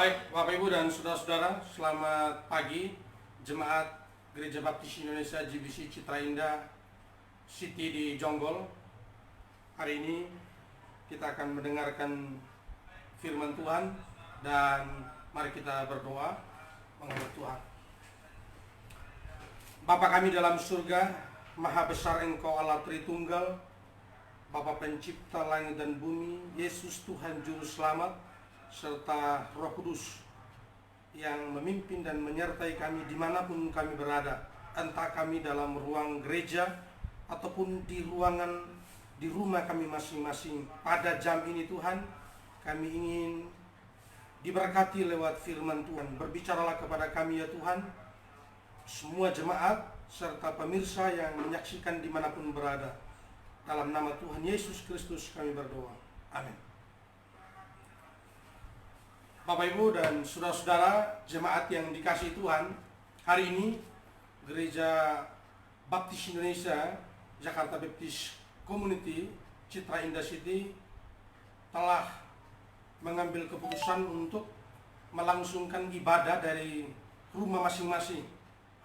Baik, Bapak Ibu dan saudara-saudara, selamat pagi. Jemaat Gereja Baptis Indonesia GBC Citra Indah City di Jonggol. Hari ini kita akan mendengarkan firman Tuhan dan mari kita berdoa menghadap Tuhan. Bapa kami dalam surga, maha besar Engkau Allah Tritunggal, Bapa pencipta langit dan bumi, Yesus Tuhan Juru Selamat, serta Roh Kudus yang memimpin dan menyertai kami dimanapun kami berada, entah kami dalam ruang gereja ataupun di rumah kami masing-masing. Pada jam ini Tuhan, kami ingin diberkati lewat firman Tuhan. Berbicaralah kepada kami ya Tuhan, semua jemaat serta pemirsa yang menyaksikan dimanapun berada. Dalam nama Tuhan Yesus Kristus kami berdoa. Amin. Bapak Ibu dan saudara-saudara jemaat yang dikasihi Tuhan, hari ini Gereja Baptis Indonesia Jakarta Baptist Community Citra Indah City telah mengambil keputusan untuk melangsungkan ibadah dari rumah masing-masing.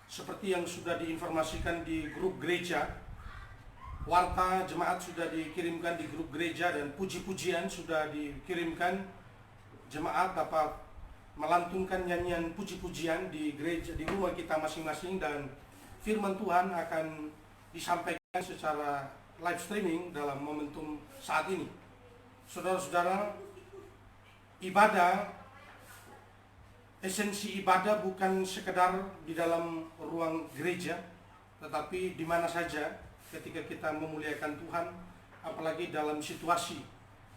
Seperti yang sudah diinformasikan di grup gereja, warta jemaat sudah dikirimkan di grup gereja dan puji-pujian sudah dikirimkan. Jemaat dapat melantunkan nyanyian puji-pujian di gereja, di rumah kita masing-masing, dan firman Tuhan akan disampaikan secara live streaming dalam momentum saat ini. Saudara-saudara, esensi ibadah bukan sekedar di dalam ruang gereja, tetapi di mana saja ketika kita memuliakan Tuhan, apalagi dalam situasi.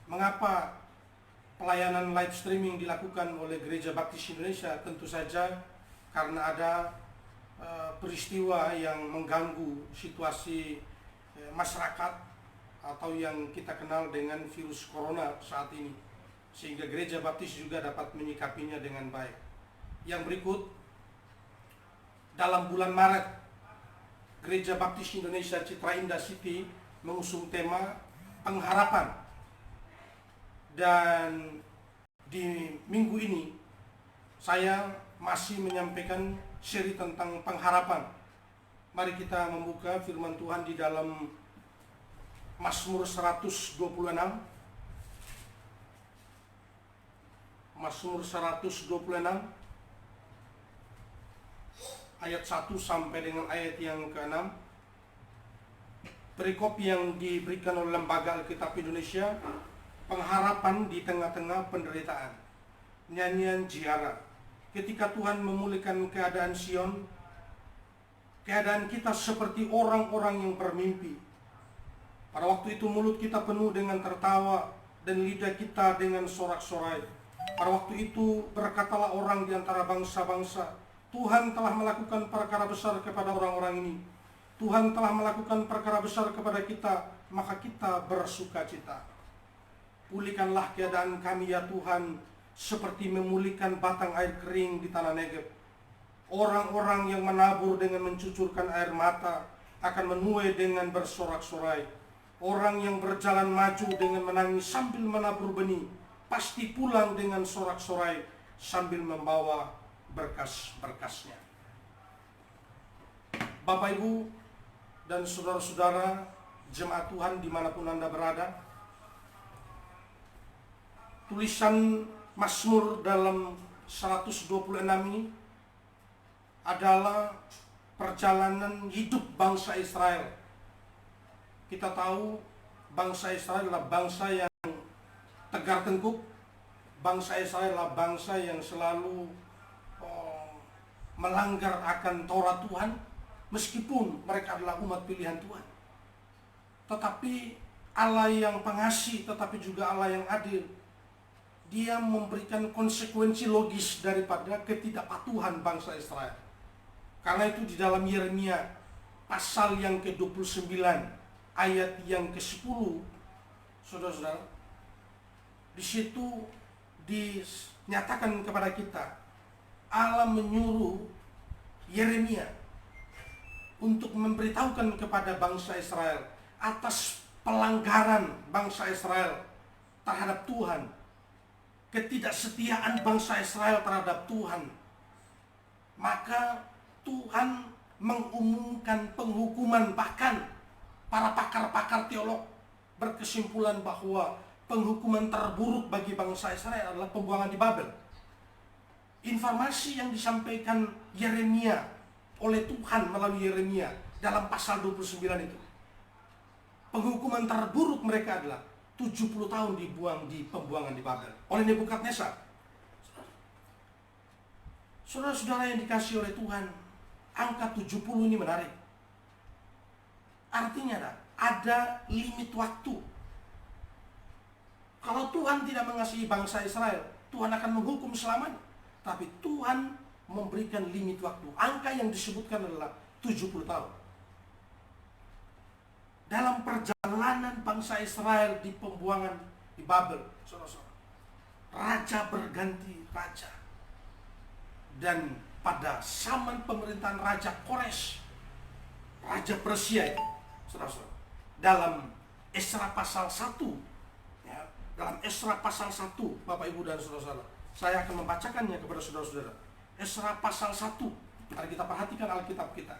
Mengapa pelayanan live streaming dilakukan oleh Gereja Baptis Indonesia? Tentu saja karena ada peristiwa yang mengganggu situasi masyarakat atau yang kita kenal dengan virus corona saat ini, sehingga Gereja Baptis juga dapat menyikapinya dengan baik. Yang berikut, dalam bulan Maret, Gereja Baptis Indonesia Citra Indah City mengusung tema pengharapan. Dan di minggu ini saya masih menyampaikan seri tentang pengharapan. Mari kita membuka firman Tuhan di dalam Mazmur 126. Mazmur 126 ayat 1 sampai dengan ayat yang ke-6. Perikop yang diberikan oleh Lembaga Alkitab Indonesia, pengharapan di tengah-tengah penderitaan. Nyanyian Ziarah. Ketika Tuhan memulihkan keadaan Sion, keadaan kita seperti orang-orang yang bermimpi. Pada waktu itu mulut kita penuh dengan tertawa dan lidah kita dengan sorak-sorai. Pada waktu itu berkatalah orang di antara bangsa-bangsa, Tuhan telah melakukan perkara besar kepada orang-orang ini. Tuhan telah melakukan perkara besar kepada kita, maka kita bersukacita. Pulihkanlah keadaan kami ya Tuhan, seperti memulihkan batang air kering di tanah Negeb. Orang-orang yang menabur dengan mencucurkan air mata akan menuai dengan bersorak-sorai. Orang yang berjalan maju dengan menangis sambil menabur benih, pasti pulang dengan sorak-sorai sambil membawa berkas-berkasnya. Bapak Ibu dan saudara-saudara jemaat Tuhan dimanapun Anda berada, tulisan Mazmur dalam 126 ini adalah perjalanan hidup bangsa Israel. Kita tahu bangsa Israel adalah bangsa yang tegar tengkuk. Bangsa Israel adalah bangsa yang selalu melanggar akan Taurat Tuhan, meskipun mereka adalah umat pilihan Tuhan. Tetapi Allah yang pengasih, tetapi juga Allah yang adil, Dia memberikan konsekuensi logis daripada ketidakpatuhan bangsa Israel. Karena itu di dalam Yeremia pasal yang ke-29 ayat yang ke-10, saudara-saudara, di situ dinyatakan kepada kita, Allah menyuruh Yeremia untuk memberitahukan kepada bangsa Israel atas pelanggaran bangsa Israel terhadap Tuhan. ketidaksetiaan bangsa Israel terhadap Tuhan, maka Tuhan mengumumkan penghukuman. Bahkan para pakar-pakar teolog berkesimpulan bahwa penghukuman terburuk bagi bangsa Israel adalah pembuangan di Babel. Informasi yang disampaikan Yeremia oleh Tuhan melalui Yeremia dalam pasal 29 itu, penghukuman terburuk mereka adalah 70 tahun dibuang di pembuangan di Babel oleh Nebukadnezar. Saudara-saudara yang dikasihi oleh Tuhan, angka 70 ini menarik. Artinya ada limit waktu. Kalau Tuhan tidak mengasihi bangsa Israel, Tuhan akan menghukum selamanya. Tapi Tuhan memberikan limit waktu. Angka yang disebutkan adalah 70 tahun. Dalam perjalanan bangsa Israel di pembuangan di Babel, saudara-saudara, raja berganti raja. Dan pada zaman pemerintahan Raja Kores, Raja Persia itu, saudara-saudara, dalam Esra pasal 1, ya, dalam Esra pasal 1, Bapak Ibu dan saudara-saudara, saya akan membacakannya kepada saudara-saudara. Esra pasal 1, mari kita perhatikan Alkitab kita.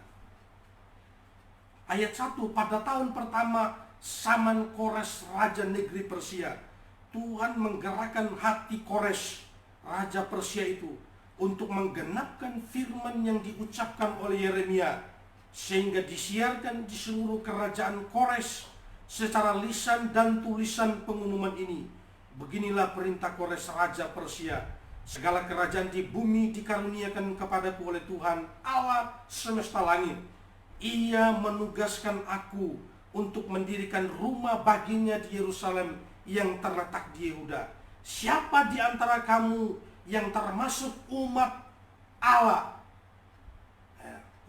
Ayat 1, pada tahun pertama zaman Kores Raja negeri Persia, Tuhan menggerakkan hati Kores Raja Persia itu untuk menggenapkan firman yang diucapkan oleh Yeremia, sehingga disiarkan di seluruh kerajaan Kores secara lisan dan tulisan pengumuman ini. Beginilah perintah Kores Raja Persia: segala kerajaan di bumi dikaruniakan kepadaku oleh Tuhan Allah semesta langit. Ia menugaskan aku untuk mendirikan rumah baginya di Yerusalem yang terletak di Yehuda. Siapa di antara kamu yang termasuk umat Allah,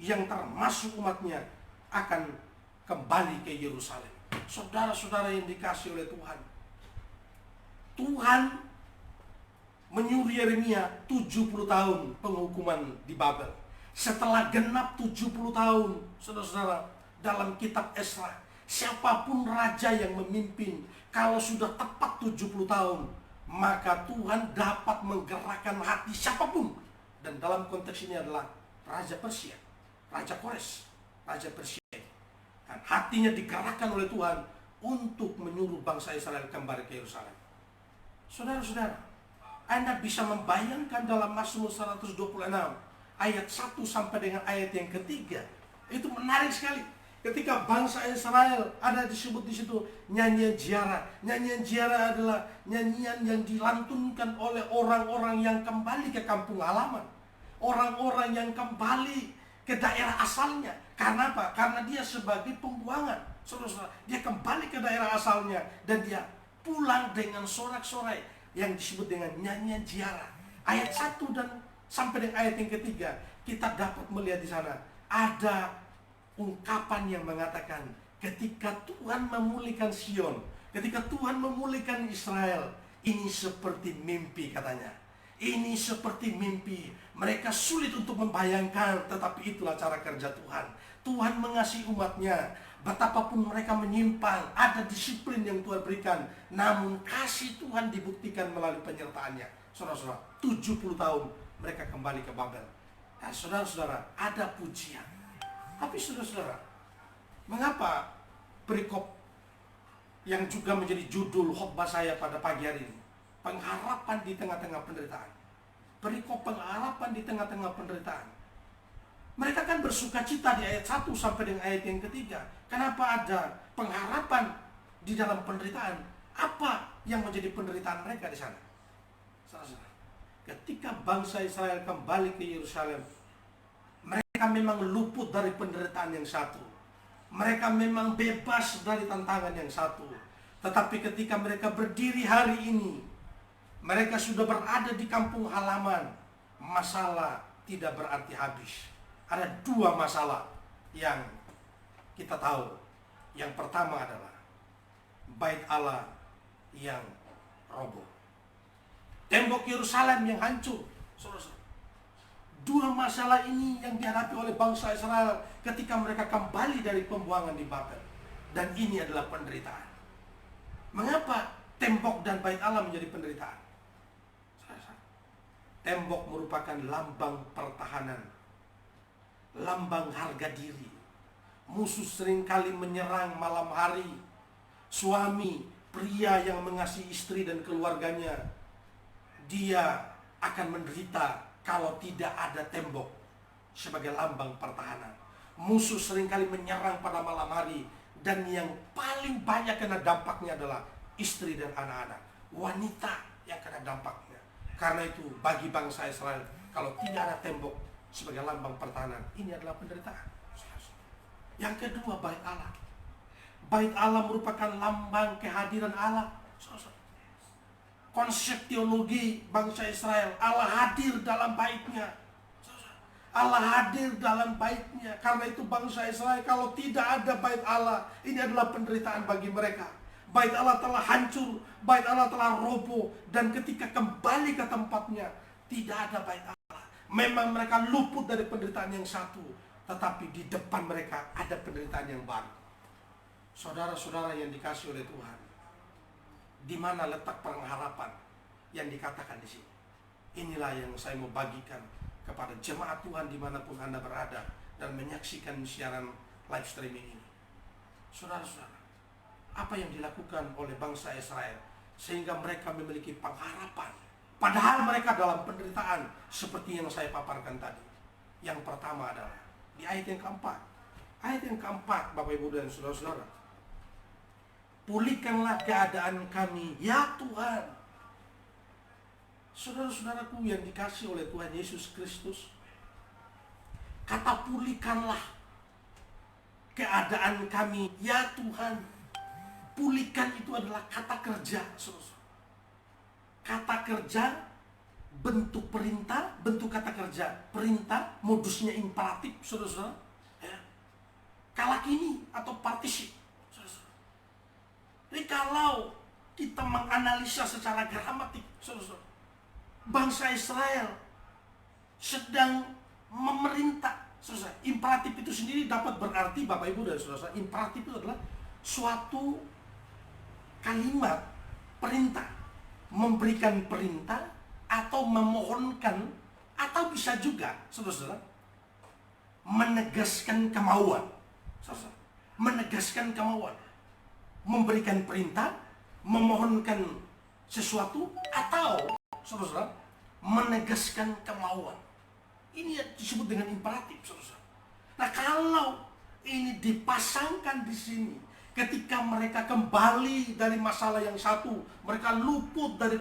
yang termasuk umatnya, akan kembali ke Yerusalem? Saudara-saudara yang dikasihi oleh Tuhan, Tuhan menyuruh Yeremia 70 tahun penghukuman di Babel. Setelah genap 70 tahun, saudara-saudara, dalam kitab Esra, siapapun raja yang memimpin, kalau sudah tepat 70 tahun, maka Tuhan dapat menggerakkan hati siapapun. Dan dalam konteks ini adalah Raja Persia, Raja Kores, Raja Persia. Dan hatinya digerakkan oleh Tuhan untuk menyuruh bangsa Israel kembali ke Yerusalem. Saudara-saudara, Anda bisa membayangkan dalam Mazmur 126 ayat 1 sampai dengan ayat yang ketiga. Itu menarik sekali. Ketika bangsa Israel ada disebut di situ nyanyian ziarah. Nyanyian ziarah adalah nyanyian yang dilantunkan oleh orang-orang yang kembali ke kampung halaman. Orang-orang yang kembali ke daerah asalnya. Karena apa? Karena dia sebagai pembuangan. Saudara-saudara, dia kembali ke daerah asalnya dan dia pulang dengan sorak-sorai yang disebut dengan nyanyian ziarah. Ayat 1 dan sampai dengan ayat yang ketiga, kita dapat melihat di sana ada ungkapan yang mengatakan ketika Tuhan memulihkan Sion, ketika Tuhan memulihkan Israel, ini seperti mimpi katanya. Ini seperti mimpi. Mereka sulit untuk membayangkan, tetapi itulah cara kerja Tuhan. Tuhan mengasihi umatnya. Betapapun mereka menyimpang, ada disiplin yang Tuhan berikan, namun kasih Tuhan dibuktikan melalui penyertaannya. Saudara-saudara, 70 tahun mereka kembali ke Babel. Nah, saudara-saudara, ada pujian. Tapi saudara-saudara, mengapa perikop yang juga menjadi judul khotbah saya pada pagi hari ini, pengharapan di tengah-tengah penderitaan? Perikop pengharapan di tengah-tengah penderitaan. Mereka kan bersuka cita di ayat 1 sampai dengan ayat yang ketiga. Kenapa ada pengharapan di dalam penderitaan? Apa yang menjadi penderitaan mereka di sana? Saudara-saudara, ketika bangsa Israel kembali ke Yerusalem, mereka memang luput dari penderitaan yang satu. Mereka memang bebas dari tantangan yang satu. Tetapi ketika mereka berdiri hari ini, mereka sudah berada di kampung halaman, masalah tidak berarti habis. Ada dua masalah yang kita tahu. Yang pertama adalah Bait Allah yang roboh, tembok Yerusalem yang hancur. Saudara-saudara, dua masalah ini yang dihadapi oleh bangsa Israel ketika mereka kembali dari pembuangan di Babel. Dan ini adalah penderitaan. Mengapa tembok dan bait Allah menjadi penderitaan? Tembok merupakan lambang pertahanan, lambang harga diri. Musuh seringkali menyerang malam hari. Suami, pria yang mengasihi istri dan keluarganya, dia akan menderita kalau tidak ada tembok sebagai lambang pertahanan. Musuh seringkali menyerang pada malam hari, dan yang paling banyak kena dampaknya adalah istri dan anak-anak. Wanita yang kena dampaknya. Karena itu bagi bangsa Israel, kalau tidak ada tembok sebagai lambang pertahanan, ini adalah penderitaan. Yang kedua, bait Allah. Bait Allah merupakan lambang kehadiran Allah. Konsep teologi bangsa Israel, Allah hadir dalam baitnya. Allah hadir dalam baitnya. Karena itu bangsa Israel, kalau tidak ada bait Allah, ini adalah penderitaan bagi mereka. Bait Allah telah hancur, bait Allah telah roboh, dan ketika kembali ke tempatnya, tidak ada bait Allah. Memang mereka luput dari penderitaan yang satu, tetapi di depan mereka ada penderitaan yang baru. Saudara-saudara yang dikasihi oleh Tuhan, di mana letak pengharapan yang dikatakan di sini? Inilah yang saya mau bagikan kepada jemaat Tuhan dimanapun Anda berada dan menyaksikan siaran live streaming ini. Saudara-saudara, apa yang dilakukan oleh bangsa Israel sehingga mereka memiliki pengharapan, padahal mereka dalam penderitaan seperti yang saya paparkan tadi. Yang pertama adalah di ayat yang keempat. Ayat yang keempat, Bapak Ibu dan saudara-saudara, pulihkanlah keadaan kami, ya Tuhan. Saudara-saudaraku yang dikasihi oleh Tuhan Yesus Kristus, kata pulihkanlah keadaan kami, ya Tuhan. Pulihkan itu adalah kata kerja, saudara. Kata kerja, bentuk perintah, bentuk kata kerja, perintah, modusnya imperatif, saudara-saudara. Ya. Kalakini atau partisip, saudara-saudara. Jadi kalau kita menganalisa secara gramatik, saudara-saudara, bangsa Israel sedang memerintah, saudara. Imperatif itu sendiri dapat berarti, Bapak Ibu dan saudara, imperatif itu adalah suatu kalimat perintah, memberikan perintah atau memohonkan, atau bisa juga, saudara-saudara, menegaskan kemauan, saudara, menegaskan kemauan, memberikan perintah, memohonkan sesuatu, atau saudara-saudara, menegaskan kemauan. Ini disebut dengan imperatif, saudara-saudara. Nah, kalau ini dipasangkan di sini, ketika mereka kembali dari masalah yang satu, mereka luput dari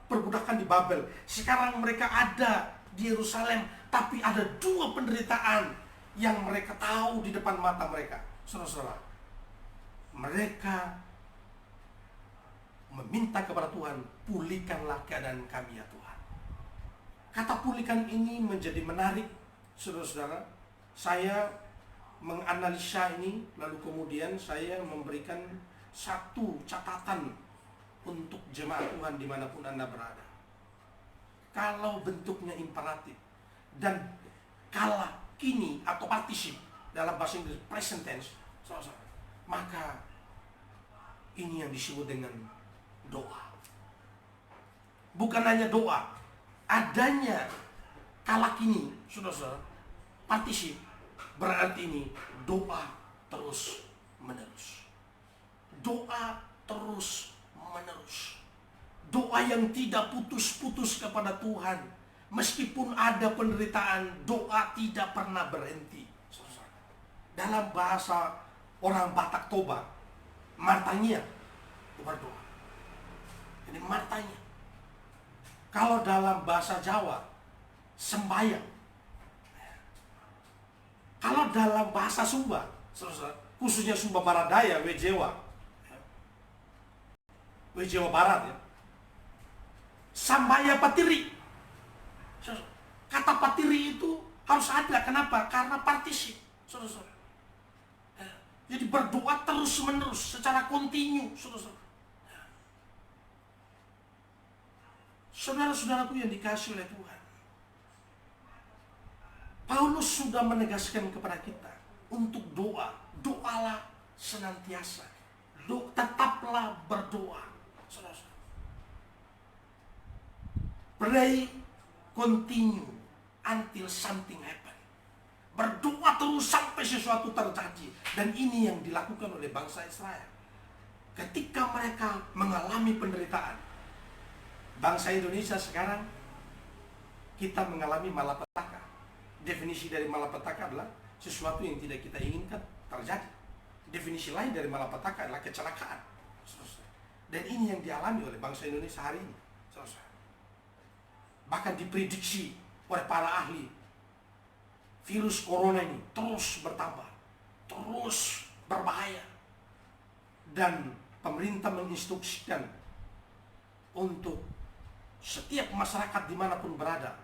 perbudakan di Babel. Sekarang mereka ada di Yerusalem, tapi ada dua penderitaan yang mereka tahu di depan mata mereka. Saudara-saudara, mereka meminta kepada Tuhan, pulihkanlah keadaan kami, ya Tuhan. Kata pulihkan ini menjadi menarik, saudara-saudara. Saya menganalisa ini, lalu kemudian saya memberikan satu catatan untuk jemaat Tuhan dimanapun Anda berada. Kalau bentuknya imperatif dan kala kini atau partisip dalam bahasa Inggris present tense, maka ini yang disebut dengan doa. Bukan hanya doa, adanya kala kini, saudara-saudara, partisip, berarti ini doa terus menerus. Doa terus menerus. Doa yang tidak putus-putus kepada Tuhan. Meskipun ada penderitaan, doa tidak pernah berhenti. Dalam bahasa orang Batak Toba, martanya berdoa. Ini martanya. Kalau dalam bahasa Jawa, sembayang. Kalau dalam bahasa Sumba, khususnya Sumba Barat Daya, Wejewa Barat ya, Sambaya Patiri. Kata patiri itu harus ada. Kenapa? Karena partisip. Jadi berdoa terus menerus secara kontinu. Saudara-saudaraku yang dikasihi oleh Tuhan, Paulus sudah menegaskan kepada kita untuk doa. Doalah senantiasa. Tetaplah berdoa. Pray Continue until something happen. Berdoa terus sampai sesuatu terjadi. Dan ini yang dilakukan oleh bangsa Israel. Ketika mereka mengalami penderitaan. Bangsa Indonesia sekarang, kita mengalami malapetaka. Definisi dari malapetaka adalah sesuatu yang tidak kita inginkan terjadi. Definisi lain dari malapetaka adalah kecelakaan. Dan ini yang dialami oleh bangsa Indonesia hari ini. Bahkan diprediksi oleh para ahli, virus corona ini terus bertambah, terus berbahaya. Dan pemerintah menginstruksikan untuk setiap masyarakat dimanapun berada,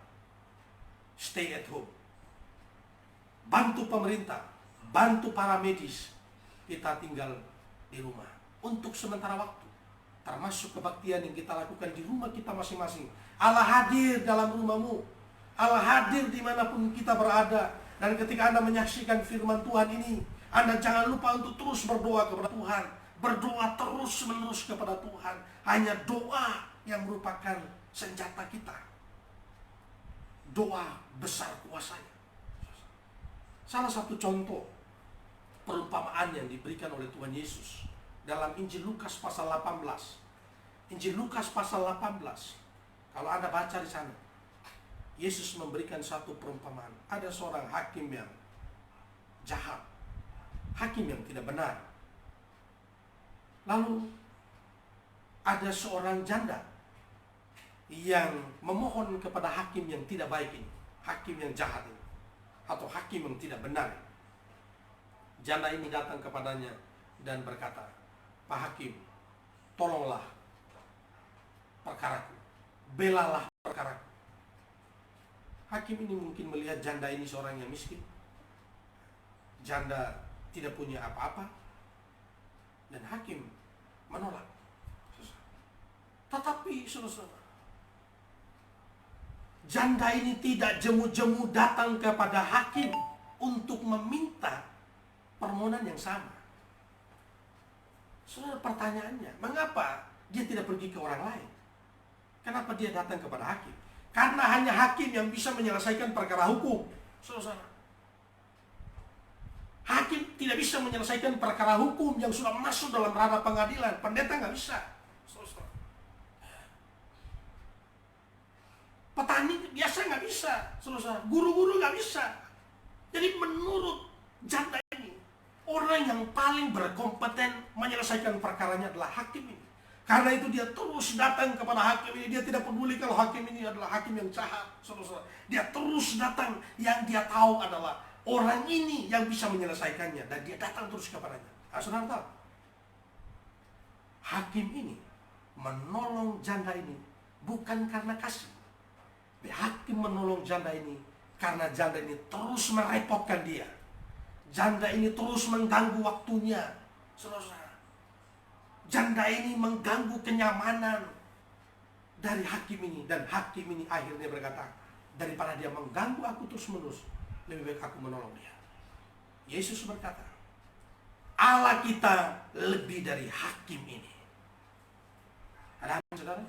stay at home. Bantu pemerintah, bantu para medis, kita tinggal di rumah untuk sementara waktu. Termasuk kebaktian yang kita lakukan di rumah kita masing-masing. Allah hadir dalam rumahmu. Allah hadir dimanapun kita berada. Dan ketika Anda menyaksikan firman Tuhan ini, Anda jangan lupa untuk terus berdoa kepada Tuhan. Berdoa terus-menerus kepada Tuhan. Hanya doa yang merupakan senjata kita. Doa besar kuasanya. Salah satu contoh perumpamaan yang diberikan oleh Tuhan Yesus dalam Injil Lukas pasal 18. Injil Lukas pasal 18. Kalau Anda baca di sana, Yesus memberikan satu perumpamaan. Ada seorang hakim yang jahat, hakim yang tidak benar. Lalu ada seorang janda yang memohon kepada hakim yang tidak baik ini, hakim yang jahat ini, atau hakim yang tidak benar. Janda ini datang kepadanya dan berkata, Pak Hakim, tolonglah perkaraku, belalah perkaraku. Hakim ini mungkin melihat janda ini seorang yang miskin, janda tidak punya apa-apa, dan hakim menolak. Tetapi saudara, janda ini tidak jemu-jemu datang kepada hakim untuk meminta permohonan yang sama. Saudara, pertanyaannya, mengapa dia tidak pergi ke orang lain? Kenapa dia datang kepada hakim? Karena hanya hakim yang bisa menyelesaikan perkara hukum. Saudara, hakim tidak bisa menyelesaikan perkara hukum yang sudah masuk dalam ranah pengadilan. Pendeta nggak bisa. Saudara, petani biasa nggak bisa. Saudara, guru-guru nggak bisa. Jadi menurut janda ini, orang yang paling berkompeten menyelesaikan perkaranya adalah hakim ini. Karena itu dia terus datang kepada hakim ini. Dia tidak peduli kalau hakim ini adalah hakim yang jahat. Saudara, dia terus datang. Yang dia tahu adalah orang ini yang bisa menyelesaikannya. Dan dia datang terus kepadanya. Saudara tahu, hakim ini menolong janda ini bukan karena kasih. Hakim menolong janda ini karena janda ini terus merepotkan dia. Janda ini terus mengganggu waktunya. Saudara, janda ini mengganggu kenyamanan dari hakim ini. Dan hakim ini akhirnya berkata, daripada dia mengganggu aku terus-menerus, lebih baik aku menolong dia. Yesus berkata, Allah kita lebih dari hakim ini. Ada apa, saudara?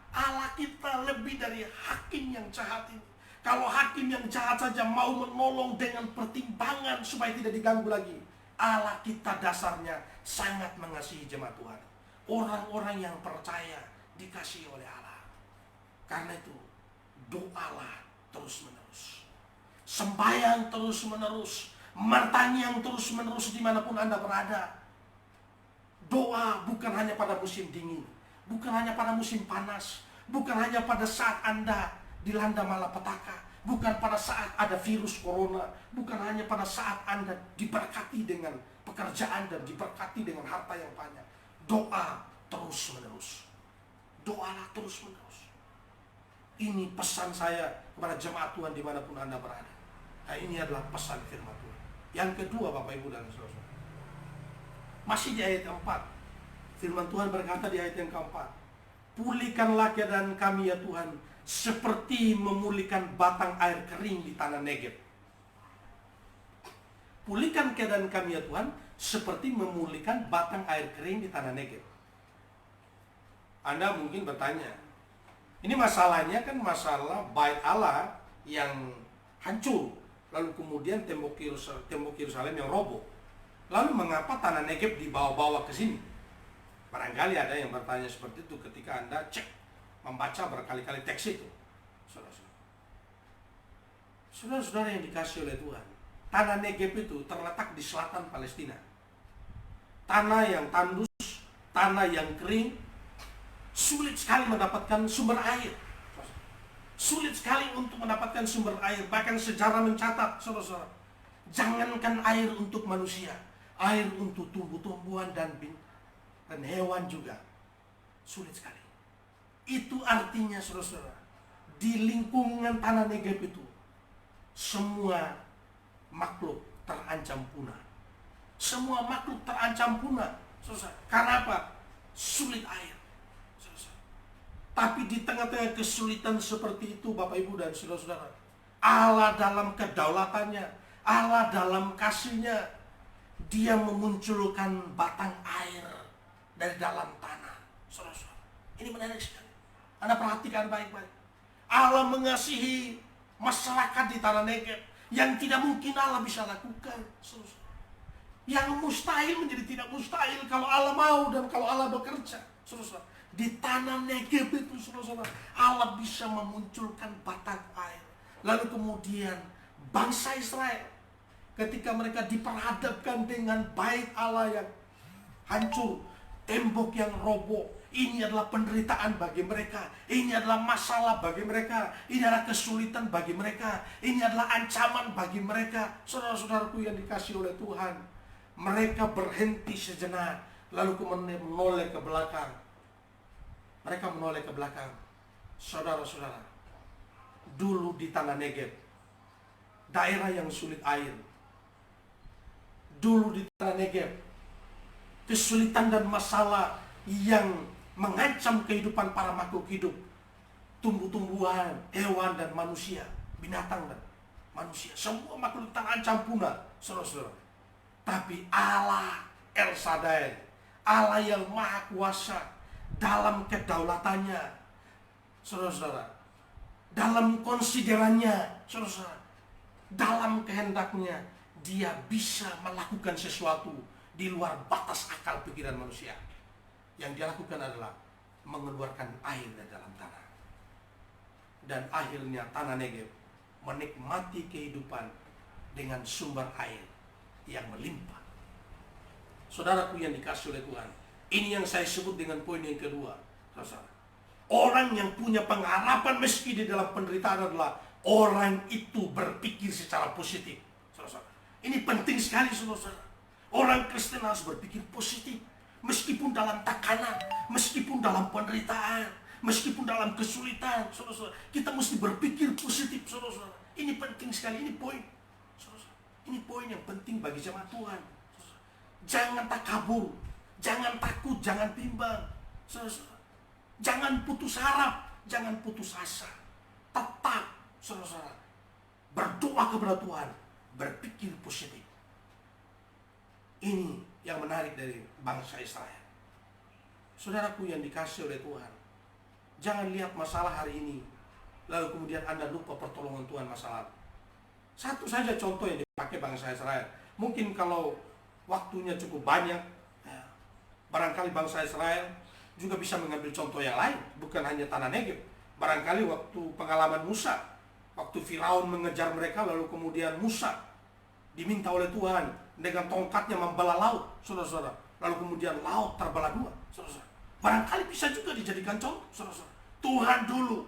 Allah kita lebih dari hakim yang jahat ini. Kalau hakim yang jahat saja mau menolong dengan pertimbangan supaya tidak diganggu lagi, Allah kita dasarnya sangat mengasihi jemaat Tuhan. Orang-orang yang percaya dikasihi oleh Allah. Karena itu, doalah terus-menerus. Sembahyang terus-menerus. Bertanya terus-menerus dimanapun Anda berada. Doa bukan hanya pada musim dingin, bukan hanya pada musim panas, bukan hanya pada saat Anda dilanda malapetaka, bukan pada saat ada virus corona, bukan hanya pada saat Anda diberkati dengan pekerjaan dan diberkati dengan harta yang banyak. Doa terus-menerus. Doalah terus-menerus. Ini pesan saya kepada jemaat Tuhan dimanapun Anda berada. Nah, ini adalah pesan firman Tuhan. Yang kedua, Bapak Ibu dan Saudara, masih di ayat 4, firman Tuhan berkata di ayat yang keempat, pulihkanlah keadaan kami ya Tuhan, seperti memulihkan batang air kering di tanah Negeb. Pulihkan keadaan kami ya Tuhan, seperti memulihkan batang air kering di tanah Negeb. Anda mungkin bertanya, Ini masalahnya kan masalah bait Allah yang hancur, lalu kemudian tembok Yerusalem yang roboh. Lalu mengapa tanah Negeb dibawa-bawa ke sini? Barangkali ada yang bertanya seperti itu ketika Anda cek, membaca berkali-kali teks itu. Saudara-saudara yang dikasih oleh Tuhan, tanah Negeb itu terletak di selatan Palestina. Tanah yang tandus, tanah yang kering, sulit sekali mendapatkan sumber air. Sulit sekali untuk mendapatkan sumber air. Bahkan sejarah mencatat, saudara-saudara, jangankan air untuk manusia, air untuk tumbuh-tumbuhan dan hewan juga sulit sekali. Itu artinya, saudara-saudara, di lingkungan tanah Negeb itu semua makhluk terancam punah. Semua makhluk terancam punah, saudara. Karena apa? Sulit air. Tapi di tengah-tengah kesulitan seperti itu, Bapak Ibu dan saudara-saudara, Allah dalam kedaulatannya, Allah dalam kasihnya, Dia memunculkan batang air dari dalam tanah. Saudara-saudara, ini menarik sekali. Anda perhatikan baik-baik. Allah mengasihi masyarakat di tanah Negeb yang tidak mungkin Allah bisa lakukan. Saudara-saudara, yang mustahil menjadi tidak mustahil kalau Allah mau dan kalau Allah bekerja. Saudara-saudara, di tanah Negeb itu, saudara-saudara, Allah bisa memunculkan batang air. Lalu kemudian bangsa Israel ketika mereka diperhadapkan dengan bait Allah yang hancur, tembok yang roboh, ini adalah penderitaan bagi mereka, ini adalah masalah bagi mereka, ini adalah kesulitan bagi mereka, ini adalah ancaman bagi mereka. Saudara-saudaraku yang dikasih oleh Tuhan, mereka berhenti sejenak, lalu kemudian menoleh ke belakang. Mereka menoleh ke belakang. Saudara-saudara, dulu di tanah Negeb, daerah yang sulit air, dulu di tanah Negeb, kesulitan dan masalah yang mengancam kehidupan para makhluk hidup, tumbuh-tumbuhan, hewan dan manusia, binatang dan manusia, semua makhluk terancam punah, saudara-saudara. Tapi Allah El Shaddai, Allah yang Maha Kuasa, dalam kedaulatannya, saudara-saudara, dalam konsiderannya, saudara-saudara, dalam kehendaknya, Dia bisa melakukan sesuatu di luar batas akal pikiran manusia. Yang Dia lakukan adalah mengeluarkan air dari dalam tanah. Dan akhirnya tanah Negeb menikmati kehidupan dengan sumber air yang melimpah. Saudaraku yang dikasih oleh Tuhan, ini yang saya sebut dengan poin yang kedua. Saudara, orang yang punya pengharapan meski di dalam penderitaan adalah orang itu berpikir secara positif. Saudara, ini penting sekali, saudara. Orang Kristen harus berpikir positif meskipun dalam tekanan, meskipun dalam penderitaan, meskipun dalam kesulitan. Saudara, kita mesti berpikir positif, saudara. Ini penting sekali, ini poin. Saudara, ini poin yang penting bagi jemaat Tuhan. Saudara, jangan takabur, jangan takut, jangan bimbang. Saudara, jangan putus harap, jangan putus asa. Tetap, saudara, berdoa kepada Tuhan, berpikir positif. Ini yang menarik dari bangsa Israel. Saudaraku yang dikasih oleh Tuhan, jangan lihat masalah hari ini lalu kemudian Anda lupa pertolongan Tuhan masa lalu. Satu saja contoh yang dipakai bangsa Israel. Mungkin kalau waktunya cukup banyak, barangkali bangsa Israel juga bisa mengambil contoh yang lain, bukan hanya tanah Negeb. Barangkali waktu pengalaman Musa, waktu Firaun mengejar mereka, lalu kemudian Musa diminta oleh Tuhan dengan tongkatnya membelah laut, saudara-saudara. Lalu kemudian laut terbelah dua, saudara-saudara. Barangkali bisa juga dijadikan contoh, saudara-saudara. Tuhan dulu,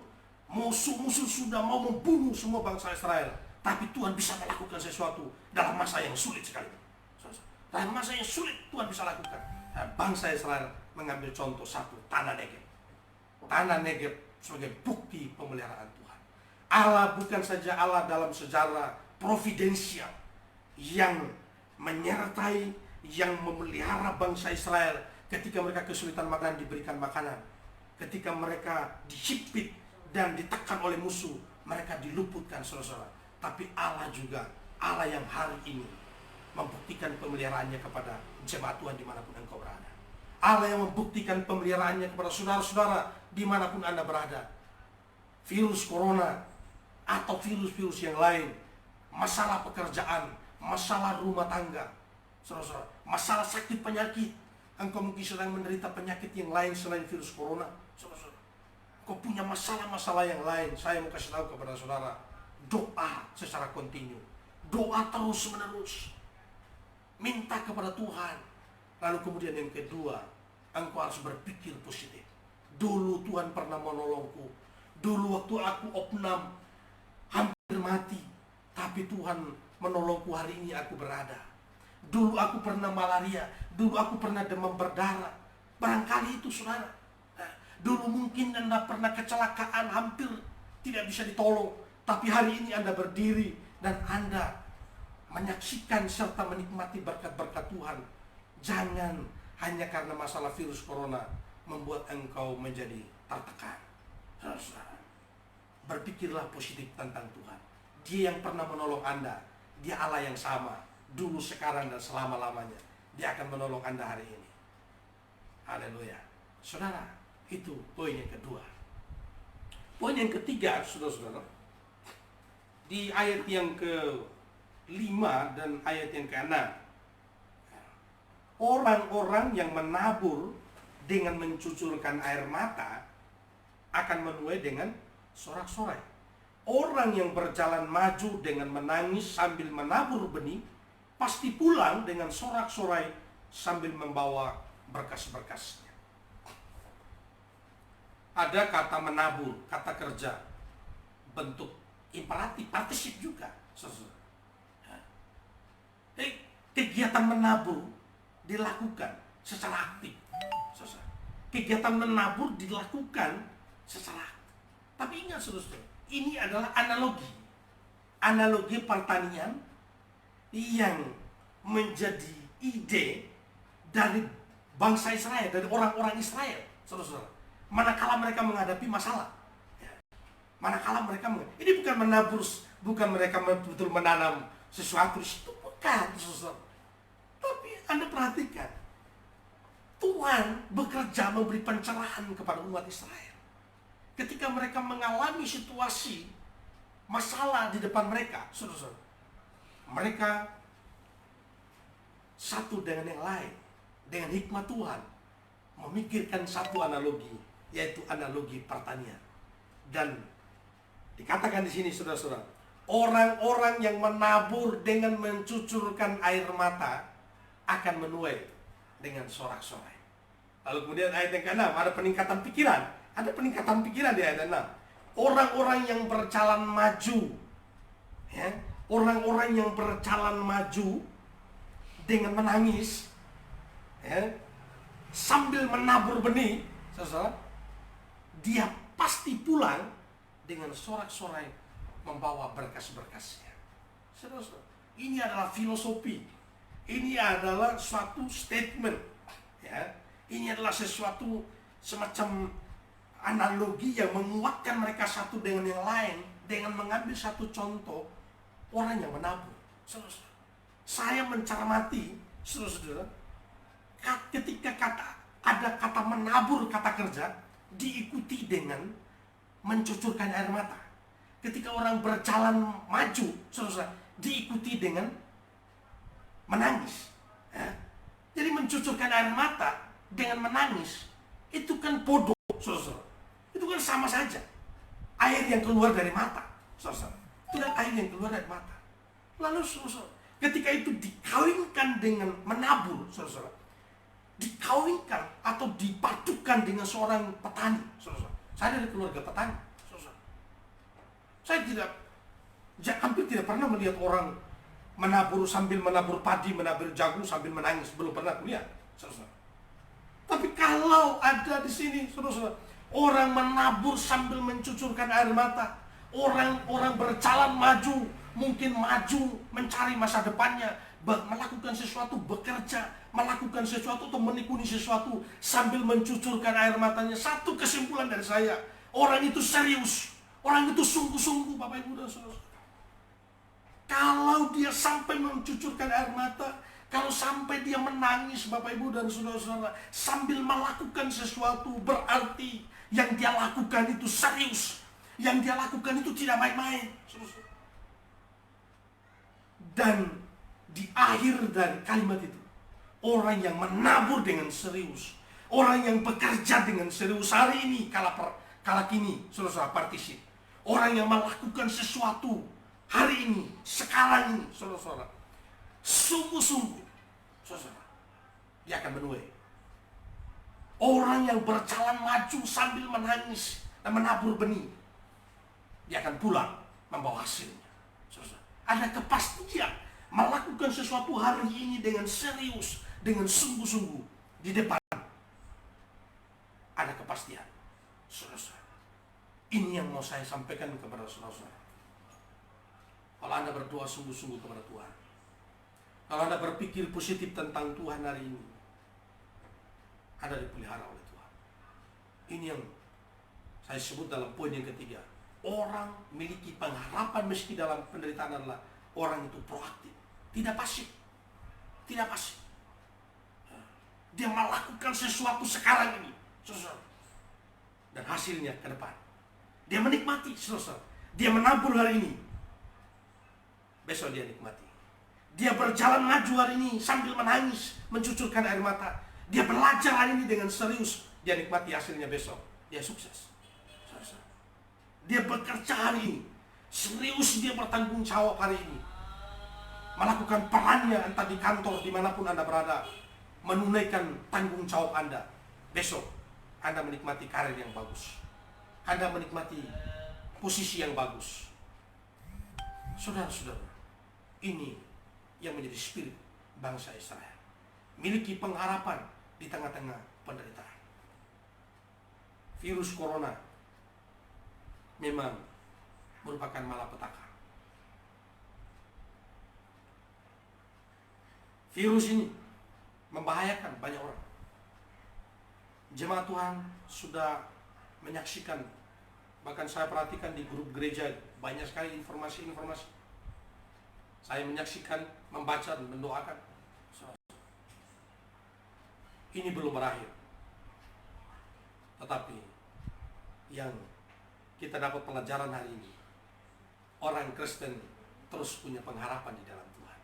musuh-musuh sudah mau membunuh semua bangsa Israel, tapi Tuhan bisa melakukan sesuatu dalam masa yang sulit sekali. Saudara-saudara, dalam masa yang sulit Tuhan bisa lakukan. Bangsa Israel mengambil contoh satu, tanah Negeb. Tanah Negeb sebagai bukti pemeliharaan Tuhan. Allah bukan saja Allah dalam sejarah providensial yang menyertai, yang memelihara bangsa Israel ketika mereka kesulitan makanan, diberikan makanan. Ketika mereka dihipit dan ditekan oleh musuh, mereka diluputkan, saudara-saudara. Tapi Allah juga Allah yang hari ini membuktikan pemeliharaannya kepada jemaat Tuhan dimanapun engkau berada. Allah yang membuktikan pemeliharaannya kepada saudara-saudara dimanapun Anda berada. virus corona atau virus-virus yang lain, masalah pekerjaan, masalah rumah tangga, saudara-saudara, masalah sakit penyakit. Engkau mungkin sedang menderita penyakit yang lain selain virus corona, saudara-saudara. Kau punya masalah-masalah yang lain. Saya mau kasih tahu kepada saudara, doa secara kontinu, doa terus menerus, minta kepada Tuhan. Lalu kemudian yang kedua, engkau harus berpikir positif. Dulu Tuhan pernah menolongku. Dulu waktu aku opnam hampir mati, tapi Tuhan menolongku, hari ini aku berada. Dulu aku pernah malaria, dulu aku pernah demam berdarah. Barangkali itu saudara. Dulu mungkin Anda pernah kecelakaan, hampir tidak bisa ditolong, tapi hari ini Anda berdiri dan Anda menyaksikan serta menikmati berkat-berkat Tuhan. Jangan hanya karena masalah virus corona membuat engkau menjadi tertekan. Saudara, berpikirlah positif tentang Tuhan. Dia yang pernah menolong Anda, Dia Allah yang sama, dulu, sekarang, dan selama-lamanya. Dia akan menolong Anda hari ini. Haleluya. Saudara, itu poin yang kedua. Poin yang ketiga, saudara-saudara, di ayat yang ke-5 dan ayat yang ke-6. Orang-orang yang menabur dengan mencucurkan air mata akan menuai dengan sorak-sorai. Orang yang berjalan maju dengan menangis sambil menabur benih pasti pulang dengan sorak-sorai sambil membawa berkas-berkasnya. Ada kata menabur, kata kerja, bentuk imperatif, partisip juga. Kegiatan menabur dilakukan secara aktif. Kegiatan menabur dilakukan secara aktif. Tapi ingat saudara, ini adalah analogi. Analogi pertanian yang menjadi ide dari bangsa Israel, dari orang-orang Israel, saudara-saudara. Manakala mereka menghadapi masalah, manakala mereka ini bukan menabur, bukan mereka betul menanam sesuatu itu, bukan, saudara. Tapi Anda perhatikan, Tuhan bekerja memberi pencerahan kepada umat Israel. Ketika mereka mengalami situasi masalah di depan mereka, saudara-saudara, mereka satu dengan yang lain, dengan hikmat Tuhan, memikirkan satu analogi, yaitu analogi pertanian. Dan dikatakan di sini, saudara-saudara, orang-orang yang menabur dengan mencucurkan air mata akan menuai dengan sorak-sorai. Lalu kemudian ayat yang ke-6, ada peningkatan pikiran. Ada peningkatan pikiran di ayat 6. Orang-orang yang berjalan maju, ya, orang-orang yang berjalan maju dengan menangis, ya, sambil menabur benih, saudara, dia pasti pulang dengan sorak-sorai membawa berkas-berkasnya. Saudara, ini adalah filosofi. Ini adalah suatu statement, ya. Ini adalah sesuatu semacam analogi yang menguatkan mereka satu dengan yang lain dengan mengambil satu contoh orang yang menabur. Saudara, saya mencermati, saudara, ketika ada kata menabur, kata kerja, diikuti dengan mencucurkan air mata. Ketika orang berjalan maju, saudara, diikuti dengan menangis. Ya. Jadi mencucurkan air mata dengan menangis itu kan bodoh, saudara. Itu kan sama saja. Air yang keluar dari mata, saudara. Itu kan air yang keluar dari mata. Lalu saudara, ketika itu dikawinkan dengan menabur, saudara, dikawinkan atau dipadukan dengan seorang petani, saudara. Saya dari keluarga petani, saudara. Saya hampir tidak pernah melihat orang menabur sambil menabur padi, menabur jagung sambil menangis. Belum pernah kulihat, saudara. Tapi kalau ada di sini, saudara, orang menabur sambil mencucurkan air mata, orang berjalan maju, mungkin maju mencari masa depannya, melakukan sesuatu, bekerja, melakukan sesuatu atau menekuni sesuatu sambil mencucurkan air matanya. Satu kesimpulan dari saya, orang itu serius, orang itu sungguh-sungguh, Bapak Ibu dan Saudara. Kalau dia sampai mencucurkan air mata, kalau sampai dia menangis, Bapak Ibu dan Saudara-saudara, sambil melakukan sesuatu, berarti yang dia lakukan itu serius. Yang dia lakukan itu tidak main-main. Dan di akhir dari kalimat itu, orang yang menabur dengan serius, orang yang bekerja dengan serius hari ini, kala kini, saudara partisip. Orang yang melakukan sesuatu hari ini, sekarang ini, saudara, sungguh-sungguh, saudara, dia akan menuai. Orang yang berjalan maju sambil menangis dan menabur benih, dia akan pulang membawa hasilnya. Ada kepastian melakukan sesuatu hari ini dengan serius, dengan sungguh-sungguh di depan. Ada kepastian. Saudara, ini yang mau saya sampaikan kepada saudara. Kalau Anda berdoa sungguh-sungguh kepada Tuhan, kalau Anda berpikir positif tentang Tuhan hari ini, Anda dipelihara oleh Tuhan. Ini yang saya sebut dalam poin yang ketiga. Orang memiliki pengharapan meski dalam penderitaan adalah orang itu proaktif, tidak pasif. Tidak pasif. Dia melakukan sesuatu sekarang ini, saudara, dan hasilnya ke depan. Dia menikmati, saudara. Dia menabur hari ini, besok dia nikmati. Dia berjalan maju hari ini sambil menangis, mencucurkan air mata. Dia belajar hari ini dengan serius, dia nikmati hasilnya besok. Dia sukses. Dia bekerja hari ini, serius dia bertanggung jawab hari ini, melakukan perannya entah di kantor dimanapun Anda berada, menunaikan tanggung jawab Anda. Besok Anda menikmati karir yang bagus, Anda menikmati posisi yang bagus. Saudara-saudara, ini yang menjadi spirit bangsa Israel, miliki pengharapan di tengah-tengah penderitaan. Virus corona memang merupakan malapetaka. Virus ini membahayakan banyak orang. Jemaat Tuhan sudah menyaksikan, bahkan saya perhatikan di grup gereja banyak sekali informasi-informasi. Saya menyaksikan, membaca dan mendoakan. Ini belum berakhir. Tetapi yang kita dapat pelajaran hari ini, orang Kristen terus punya pengharapan di dalam Tuhan.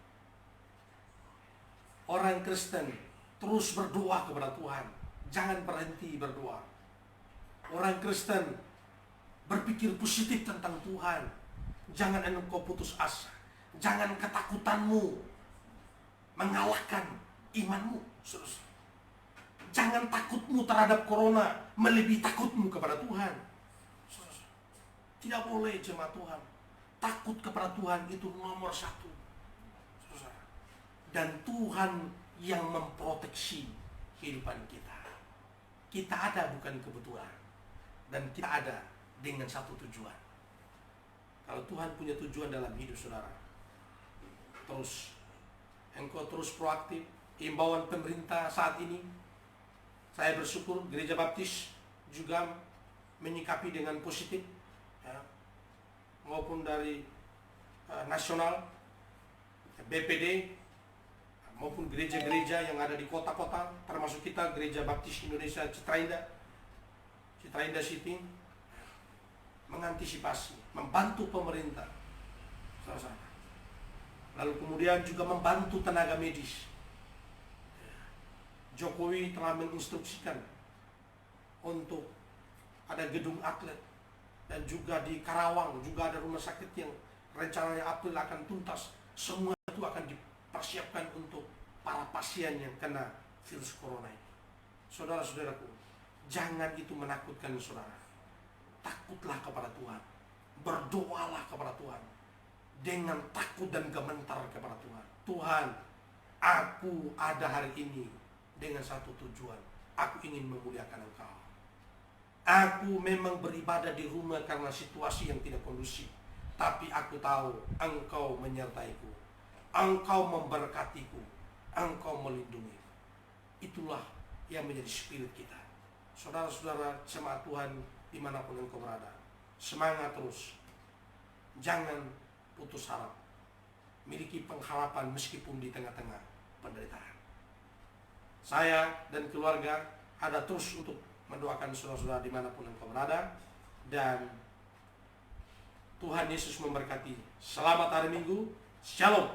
Orang Kristen terus berdoa kepada Tuhan, jangan berhenti berdoa. Orang Kristen berpikir positif tentang Tuhan, jangan engkau putus asa, jangan ketakutanmu mengalahkan imanmu. Jangan takutmu terhadap corona melebihi takutmu kepada Tuhan. Tidak boleh jemaat Tuhan. Takut kepada Tuhan itu nomor satu. Dan Tuhan yang memproteksi kehidupan kita. Kita ada bukan kebetulan. Dan kita ada dengan satu tujuan. Kalau Tuhan punya tujuan dalam hidup saudara, engkau terus proaktif. Imbauan pemerintah saat ini, saya bersyukur Gereja Baptis juga menyikapi dengan positif, maupun dari nasional, BPD, maupun gereja-gereja yang ada di kota-kota, termasuk kita Gereja Baptis Indonesia Citrainda City, mengantisipasi, membantu pemerintah, lalu kemudian juga membantu tenaga medis. Jokowi telah menginstruksikan untuk ada gedung atlet. Dan juga di Karawang juga ada rumah sakit yang rencananya April akan tuntas. Semua itu akan dipersiapkan untuk para pasien yang kena virus corona ini. Saudara-saudaraku, jangan itu menakutkan saudara. Takutlah kepada Tuhan. Berdoalah kepada Tuhan. Dengan takut dan gemetar kepada Tuhan. Tuhan, aku ada hari ini dengan satu tujuan. Aku ingin memuliakan Engkau. Aku memang beribadah di rumah karena situasi yang tidak kondusif. Tapi aku tahu Engkau menyertaiku. Engkau memberkatiku. Engkau melindungi. Itulah yang menjadi spirit kita. Saudara-saudara jemaat Tuhan dimanapun engkau berada, semangat terus. Jangan putus harap. Miliki pengharapan meskipun di tengah-tengah penderitaan. Saya dan keluarga ada terus untuk mendoakan saudara-saudara dimanapun engkau berada. Dan Tuhan Yesus memberkati. Selamat hari Minggu. Shalom.